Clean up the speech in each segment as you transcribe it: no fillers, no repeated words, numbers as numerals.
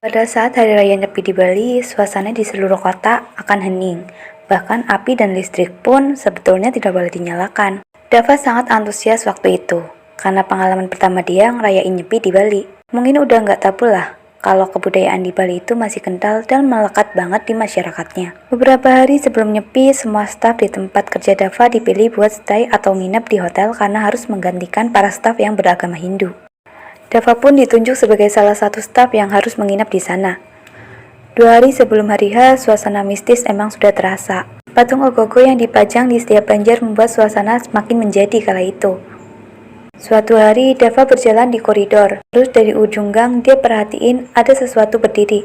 Pada saat Hari Raya Nyepi di Bali, suasana di seluruh kota akan hening. Bahkan api dan listrik pun sebetulnya tidak boleh dinyalakan. Dava sangat antusias waktu itu, karena pengalaman pertama dia ngerayain Nyepi di Bali. Mungkin udah nggak tabu lah, kalau kebudayaan di Bali itu masih kental dan melekat banget di masyarakatnya. Beberapa hari sebelum Nyepi, semua staf di tempat kerja Dava dipilih buat stay atau nginep di hotel karena harus menggantikan para staf yang beragama Hindu. Dava pun ditunjuk sebagai salah satu staf yang harus menginap di sana. 2 hari sebelum hari H, suasana mistis emang sudah terasa. Patung Ogogo yang dipajang di setiap banjar membuat suasana semakin menjadi kala itu. Suatu hari, Dava berjalan di koridor. Terus dari ujung gang, dia perhatiin ada sesuatu berdiri.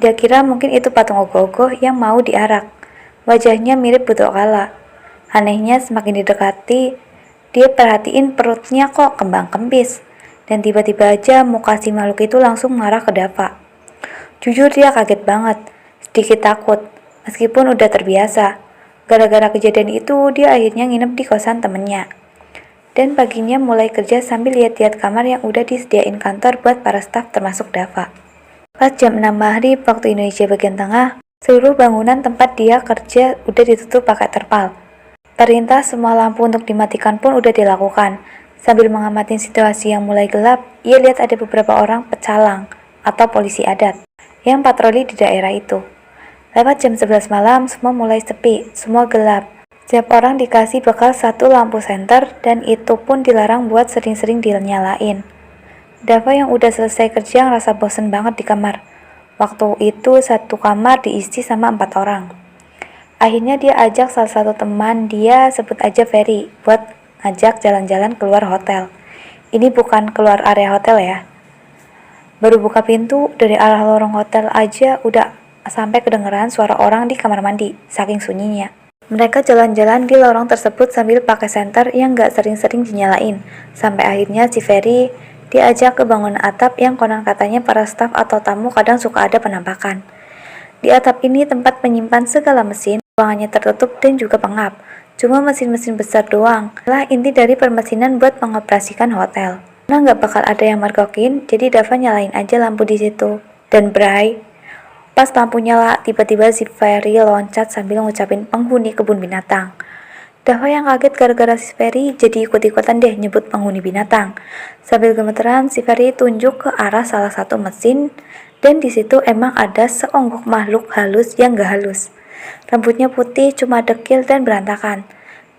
Dia kira mungkin itu patung Ogogo yang mau diarak. Wajahnya mirip Buto Kala. Anehnya semakin didekati, dia perhatiin perutnya kok kembang kempis. Dan tiba-tiba aja muka si makhluk itu langsung marah ke Dava. Jujur dia kaget banget, sedikit takut, meskipun udah terbiasa. Gara-gara kejadian itu, dia akhirnya nginep di kosan temennya. Dan paginya mulai kerja sambil lihat-lihat kamar yang udah disediain kantor buat para staf termasuk Dava. Pas jam 6 maghrib waktu Indonesia bagian tengah, seluruh bangunan tempat dia kerja udah ditutup pakai terpal. Perintah semua lampu untuk dimatikan pun udah dilakukan. Sambil mengamati situasi yang mulai gelap, ia lihat ada beberapa orang pecalang atau polisi adat yang patroli di daerah itu. Lewat jam 11 malam, semua mulai sepi, semua gelap. Setiap orang dikasih bekal satu lampu senter dan itu pun dilarang buat sering-sering dinyalain. Dava yang udah selesai kerja ngerasa bosen banget di kamar. Waktu itu satu kamar diisi sama 4 orang. Akhirnya dia ajak salah satu teman dia, sebut aja Ferry, buat ngajak jalan-jalan keluar hotel. Ini bukan keluar area hotel ya. Baru buka pintu, dari arah lorong hotel aja udah sampai kedengeran suara orang di kamar mandi, saking sunyinya. Mereka jalan-jalan di lorong tersebut sambil pakai senter yang gak sering-sering dinyalain. Sampai akhirnya si Ferry diajak ke bangunan atap yang konon katanya para staf atau tamu kadang suka ada penampakan. Di atap ini tempat menyimpan segala mesin, ruangannya tertutup dan juga pengap. Cuma mesin-mesin besar doang. Lah inti dari permesinan buat mengoperasikan hotel. Karena nggak bakal ada yang mergokin, jadi Dava nyalain aja lampu di situ. Dan Bray, pas lampu nyala, tiba-tiba si Ferry loncat sambil ngucapin penghuni kebun binatang. Dava yang kaget gara-gara si Ferry jadi ikut-ikutan deh nyebut penghuni binatang. Sambil gemeteran, si Ferry tunjuk ke arah salah satu mesin, dan di situ emang ada seonggok makhluk halus yang gak halus. Rambutnya putih, cuma dekil dan berantakan.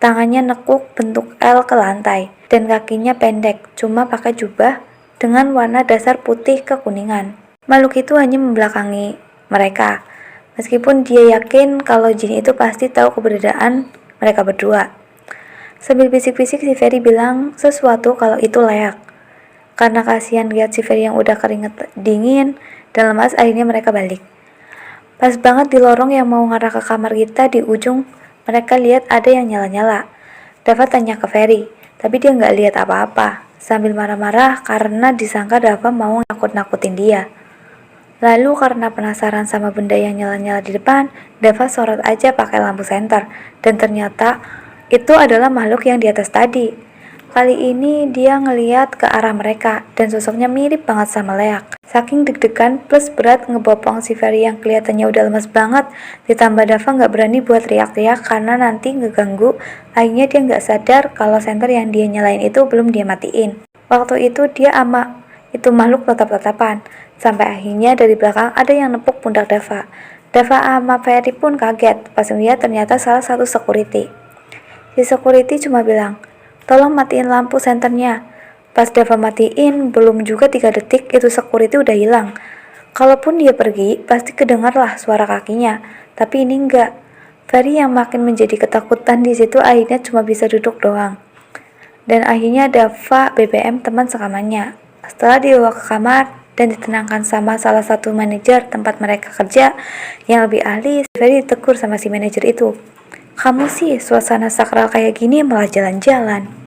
Tangannya nekuk bentuk L ke lantai, dan kakinya pendek, cuma pakai jubah dengan warna dasar putih kekuningan. Makhluk itu hanya membelakangi mereka, meskipun dia yakin kalau jin itu pasti tahu keberadaan mereka berdua. Sambil bisik-bisik si Ferry bilang sesuatu kalau itu layak. Karena kasihan lihat si Ferry yang udah keringet dingin dan lemas, akhirnya mereka balik. Pas banget di lorong yang mau ngarah ke kamar kita di ujung, mereka lihat ada yang nyala-nyala. Dava tanya ke Ferry, tapi dia nggak lihat apa-apa. Sambil marah-marah karena disangka Dava mau nakut-nakutin dia. Lalu karena penasaran sama benda yang nyala-nyala di depan, Dava sorot aja pakai lampu senter. Dan ternyata itu adalah makhluk yang di atas tadi. Kali ini dia ngeliat ke arah mereka dan sosoknya mirip banget sama Leak. Saking deg-degan plus berat ngebopong si Ferry yang kelihatannya udah lemas banget, ditambah Dava nggak berani buat teriak-teriak karena nanti ngeganggu. Akhirnya dia nggak sadar kalau senter yang dia nyalain itu belum dia matiin. Waktu itu dia ama itu makhluk tetap-tetapan. Sampai akhirnya dari belakang ada yang nepuk pundak Dava. Dava sama Ferry pun kaget pas ngeliat ternyata salah satu security. Si security cuma bilang, "Tolong matiin lampu senternya." Pas Dava matiin, belum juga 3 detik itu security udah hilang. Kalaupun dia pergi, pasti kedengarlah suara kakinya. Tapi ini enggak. Ferry yang makin menjadi ketakutan di situ akhirnya cuma bisa duduk doang. Dan akhirnya Dava BBM teman sekamarnya. Setelah dibawa ke kamar dan ditenangkan sama salah satu manajer tempat mereka kerja yang lebih ahli, Ferry ditegur sama si manajer itu. "Kamu sih suasana sakral kayak gini malah jalan-jalan."